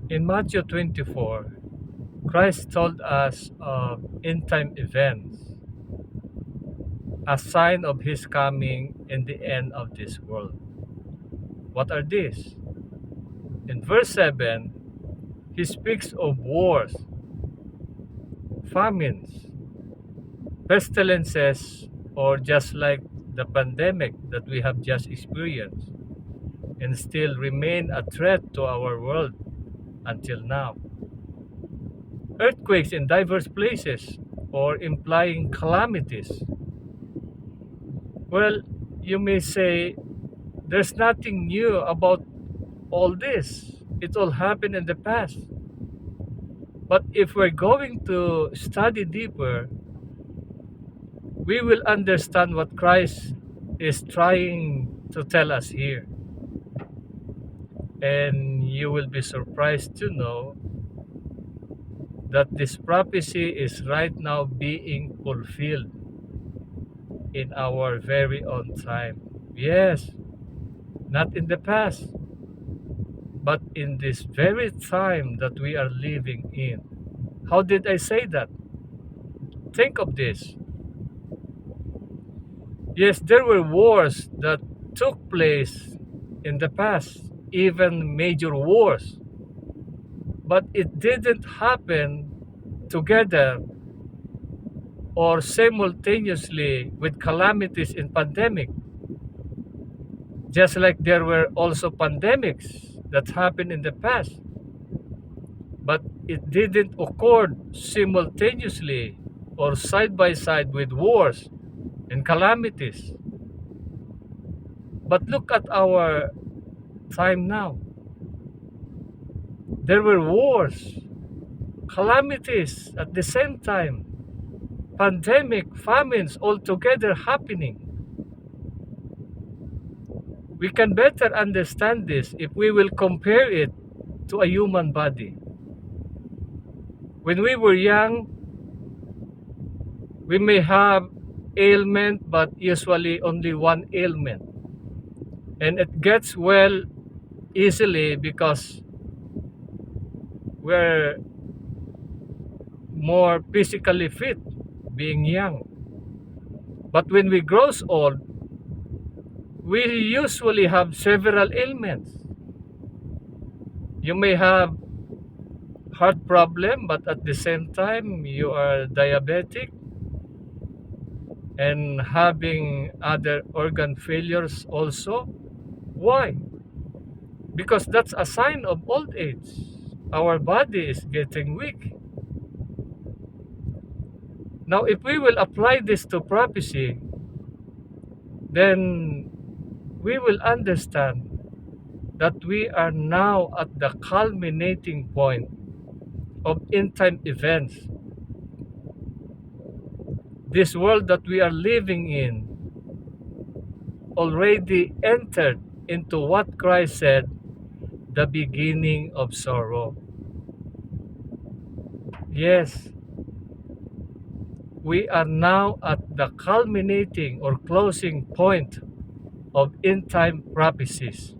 In Matthew 24, Christ told us of end time events, a sign of his coming in the end of this world. What are these? In verse 7, he speaks of wars, famines, pestilences, or just like the pandemic that we have just experienced and still remain a threat to our world until now. Earthquakes in diverse places or implying calamities. Well, you may say there's nothing new about all this. It all happened in the past. But if we're going to study deeper, we will understand what Christ is trying to tell us here. And you will be surprised to know that this prophecy is right now being fulfilled in our very own time. Yes, not in the past, but in this very time that we are living in. How did I say that? Think of this. Yes, there were wars that took place in the past, even major wars, but it didn't happen together or simultaneously with calamities in pandemic. Just like there were also pandemics that happened in the past, but it didn't occur simultaneously or side by side with wars and calamities. But look at our time now. There were wars, calamities at the same time, pandemic, famines all together happening. We can better understand this if we will compare it to a human body. When we were young, we may have ailment, but usually only one ailment. And it gets well easily because we're more physically fit being young. But when we grow old, we usually have several ailments. You may have heart problem, but at the same time you are diabetic and having other organ failures also. Why? Because that's a sign of old age. Our body is getting weak. Now, if we will apply this to prophecy, then we will understand that we are now at the culminating point of end time events. This world that we are living in already entered into what Christ said, the beginning of sorrow. Yes, we are now at the culminating or closing point of end time prophecies.